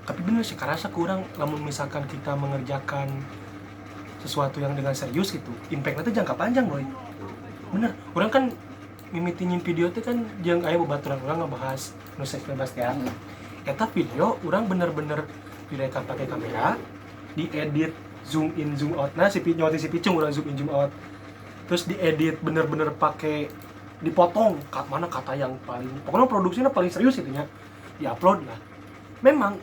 Tapi bener sih, karasa kurang namun misalkan kita mengerjakan sesuatu yang dengan serius gitu, impact-nya tuh jangka panjang boy. Bener, orang kan mimitin video tuh kan yang kayak bebaturan orang ngebahas nulis bebas ya. Eta video orang bener-bener direkam pakai kamera, diedit zoom in zoom out. Nah si Picung orang zoom in zoom out. Terus diedit bener-bener pakai dipotong mana kata yang paling pokoknya produksinya paling serius itu ya. Diupload lah. Memang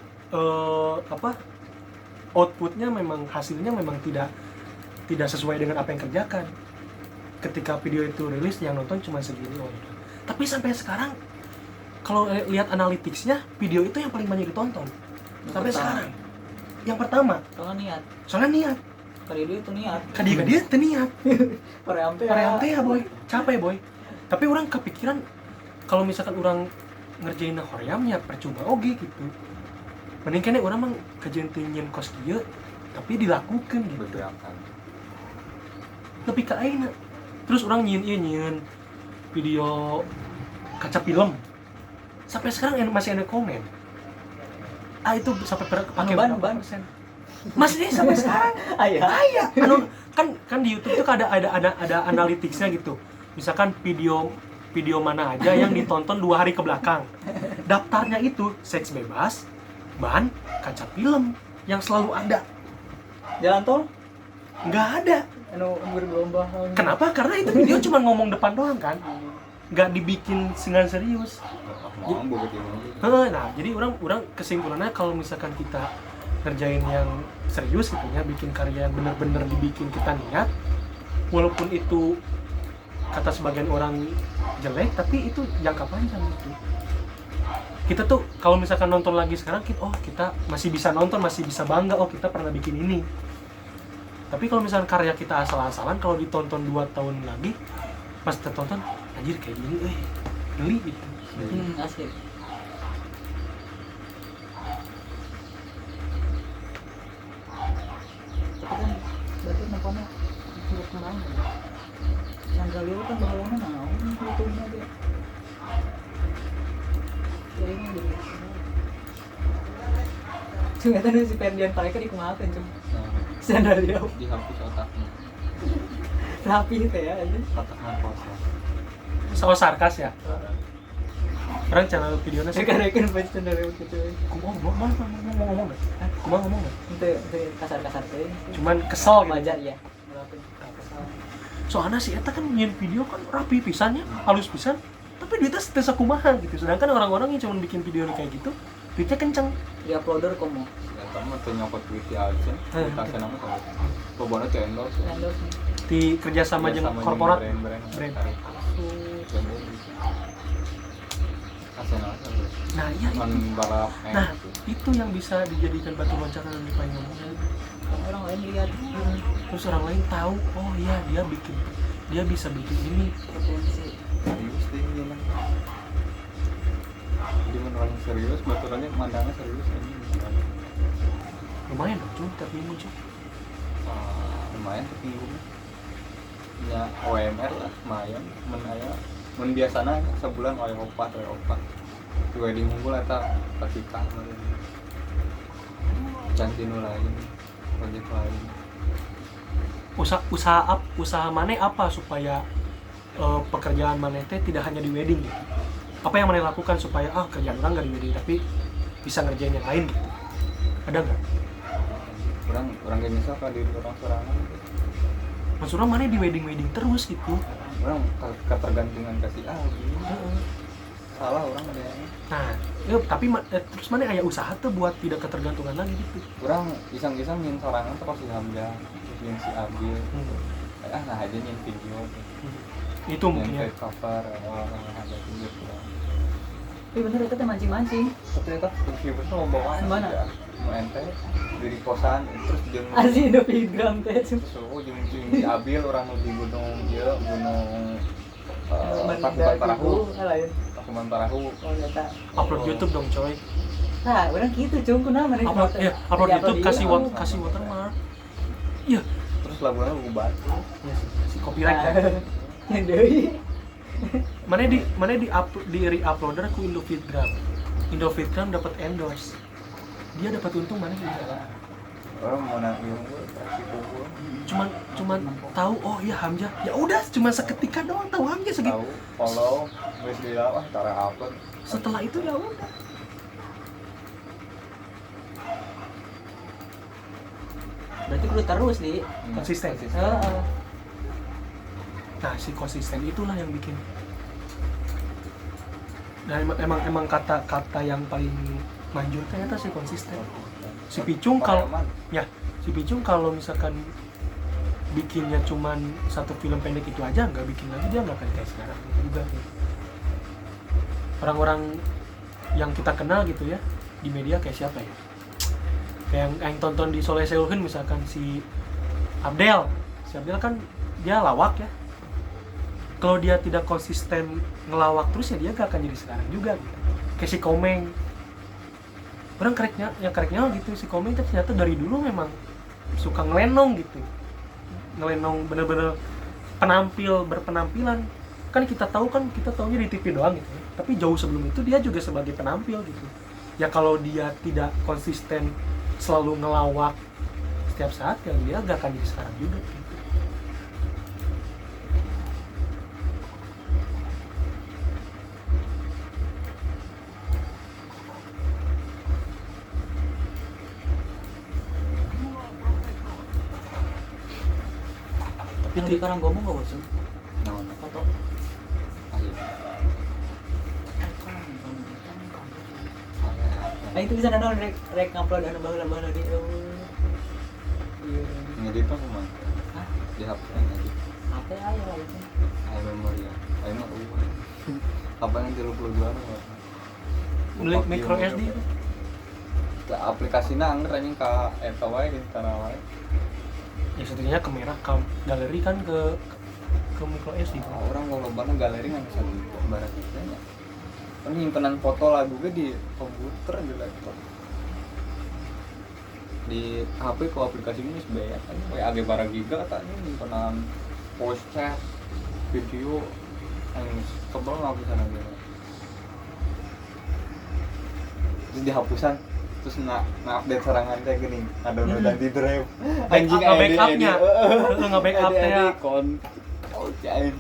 outputnya memang hasilnya memang tidak sesuai dengan apa yang kerjakan. Ketika video itu rilis yang nonton cuma segini orang. Tapi sampai sekarang kalau lihat analytics-nya video itu yang paling banyak ditonton sampai sekarang. Yang pertama soalnya niat kali dia itu niat dia itu niat pareampe ya boy, capek boy. Tapi orang kepikiran kalau misalkan orang ngerjain horeamnya percuma oge gitu. Mending kene orang mah kejentingin kos dia tapi dilakukan gitu. Lebih ke aina. Terus orang nyin video kaca film. Sampai sekarang masih ada komen. Itu sampai pakai ban masih sampai sekarang. Ayah. Kan di YouTube tuh ada analytics-nya gitu. Misalkan video mana aja yang ditonton 2 hari ke belakang. Daftarnya itu seks bebas, ban, kaca film yang selalu ada. Jalan tol Nggak ada. berlomba. Kenapa? Karena itu video cuma ngomong depan doang kan. Nggak dibikin dengan serius. Nah, jadi orang kesimpulannya kalau misalkan kita ngerjain yang serius gitu ya, bikin karya yang benar-benar dibikin kita niat, walaupun itu kata sebagian orang jelek, tapi itu jangka panjang gitu. Kita tuh kalau misalkan nonton lagi sekarang, kita masih bisa nonton, masih bisa bangga, kita pernah bikin ini. Tapi kalau misalkan karya kita asal-asalan, kalau ditonton 2 tahun lagi, pas tertonton, anjir kayak gini, geli gitu. Asik. Tapi kan berarti nampaknya cukup kemarin. Sandra Leo kan bawahnya naon YouTubenya dia. Jadinya jadi. Cuma tadi si Ferdian Paleka dikumahakeun cum. Sandra Leo dihapus otaknya. rapi teh ya aja. Otaknya kosong. Sama sarkas ya. Orang channel videonya sih. Rekan-rekan pas Sandra Leo gitu. Ngomong nggak? Itu kasar-kasar teh. Cuman kesel gitu. Wajar ya. Soalnya si Eta kan nyin video kan rapi pisannya, halus pisan, tapi duitnya setesa kumaha gitu. Sedangkan orang-orang yang cuma bikin video kayak gitu, duitnya kenceng. Di uploader komo. Ya kamu tuh nyokot duit di aja. Tasnya nama tahu. Bobona tuh endorse. Di kerjasama jeung korporat brand. Nah iya itu. Balap. Nah itu yang bisa dijadikan batu loncatan di payung. Orang lain lihat. Terus orang lain tahu, oh iya dia bisa bikin ini. Serius deh ini mah. Jadi orang serius, baturannya mandangnya serius ini. Lumayan dong cuy, tapi ini cuy. Lumayan tapi minggu. Ya OMR lah, lumayan. Men biasana sebulan oleh opat. Di wedding unggul eta ketika cantik lain, proyek lain. Usaha maneh apa supaya pekerjaan maneh teh tidak hanya di wedding gitu. Apa yang maneh lakukan supaya kerjaan orang nggak di wedding tapi bisa ngerjain yang lain gitu. Ada nggak? Orang gak nyesal kalau di orang sorangan. Maksudnya maneh di wedding terus gitu. Orang ketergantungan kasih gitu. Salah orang ada. Nah, tapi terus mana aya usaha tuh buat tidak ketergantungan lagi gitu. Orang iseng-iseng nyin sorangan terus si Hamzah, terus nyin si Abil. Nah aja nyin video. Itu mungkin ya. Cover orang ada gitu. Tapi bener itu teh mancing-mancing. Tapi eta viewersnya mau bawa mana? Mau ente dari kosan terus jeung Asli udah Instagram teh. terus jeung si Abil orang di gunung Pakuman Parahu. Pakuman Parahu. Oh nyata. Upload YouTube dong coy. Nah, orang gitu cung kunaon mereka. Upload YouTube kasih watermark. Iya. Terus lagunya ubah. Si copyright kan. Deui. Mana di re-uploader ku Indofitgram dapat endorse. dia dapat untung mana gitu. Orang mau nangis gue resiko gue. Cuman tahu oh iya Hamzah. Ya udah cuma seketika doang tahu Hamzah segitu. Tahu follow geus dilawah tara upload. Setelah itu ya udah. Berarti kudu terus di. Konsisten. Heeh. Nah, si konsisten itulah yang bikin. Nah, emang kata-kata yang paling manjur ternyata si konsisten. Si Picung kalau si Picung kalau misalkan bikinnya cuman satu film pendek itu aja, nggak bikin lagi, dia nggak akan kayak sekarang juga. Orang-orang yang kita kenal gitu ya di media kayak siapa ya? Kayak yang tonton di Soleh Seulheun misalkan si Abdel. Si Abdel kan dia lawak ya. Kalau dia tidak konsisten ngelawak terus ya dia gak akan jadi sekarang juga gitu. Kayak si Komeng. Orang kereknya gitu si Komeng ternyata dari dulu memang suka ngelenong gitu. Ngelenong bener-bener berpenampilan. Kan kita taunya di TV doang gitu ya. Tapi jauh sebelum itu dia juga sebagai penampil gitu. Ya kalau dia tidak konsisten selalu ngelawak setiap saat ya dia gak akan jadi sekarang juga gitu. Yang di Karanggomo nggak bosan? Foto. Nah itu bisa nonton rek ngupload anu baheula di. Ngedit apa mah? Hah? Di HP ngedit. HP aya lah itu. Ayo memori ya. Ayo mah apa yang 32 mah. Beli micro SD. Aplikasinya anggar anjing ka eta wae di tanah wae. Ya setidaknya ke merah ke galeri kan ke micro SD. Orang kalau lombana galeri nggak bisa gitu barang itu nya. Penyimpanan foto lagu gue di komputer di laptop. Di HP kok aplikasi ini sebanyak kan kayak age barang giga katanya nyimpenan voice chat, video yang tebal nggak bisa lagi. Terus dihapusan terus update serangan kayak gini ada udah di drive Anjing nge-backupnya nge-backup teh ya oh cain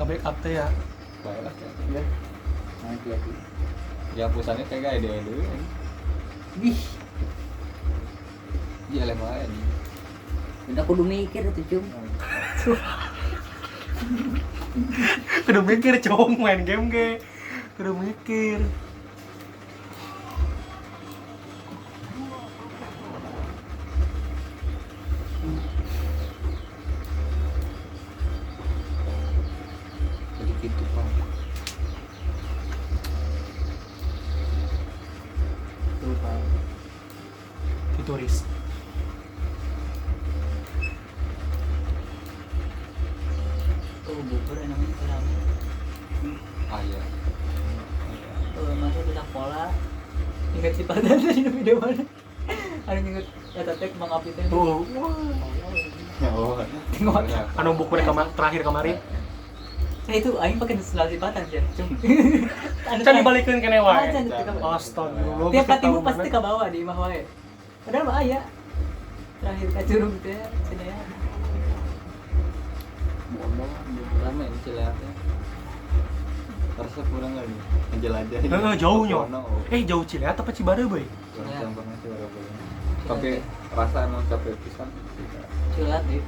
nggak backup teh ya baiklah ya nanti lagi ya hapusannya kayak gak ide dulu Ih, dia lemah ya udah kudu mikir tuh cum. kudu mikir cowok main game ge kudu mikir. jadi gitu Pak. Tuh Pak. Turis. Tuh bubur namanya kerang. Ah iya Tuh masuk di pola. Ingat si Padan di video mana? Ada inget kata tek Bang Api teh. Tuh, oh Tengok. anu buku terakhir kemarin. Nah itu aing pakai selah sipatan sih. Cum. Can dibalikeun keneh wae. Can dibalikin. Astagfirullah. Tiap katimu pasti ke bawah di imah wae. Padahal mah aya. Terakhir ka curug teh cenah ya. lama ini Cileatnya resep kurang kali menjelajah Jauhnya. Jauh Cileat apa Cibareuy? tapi rasa emang capek pisan Cilat deh.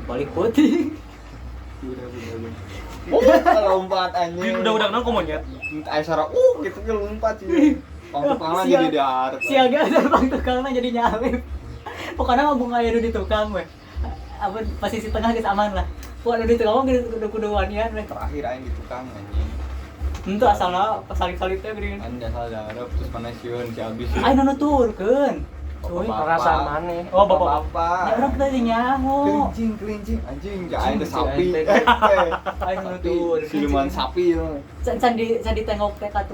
Balik putih. lompat anjing Udah nang monyet. ayo sara gitu ke lompat sih pang jadi di arep Siaga terbang tukangnya jadi nyalip. Pokoknya mah bunga aya di tukang we. Apa posisi tengah geus aman lah. Pokoknya di tukang mah kudu wanian we. terakhir aing di tukang anjing Henteu asalna salip-salip teh geuning. anda salah darep terus mana sieun si abis Ayo nuturkeun. Cuy, Perasaan maneh. Oh, bapak-bapak. ya orang kita teh nyaho. kelincing anjing gak ada sapi Ayo nutur. siluman sapi Can ditengok teh ka tukang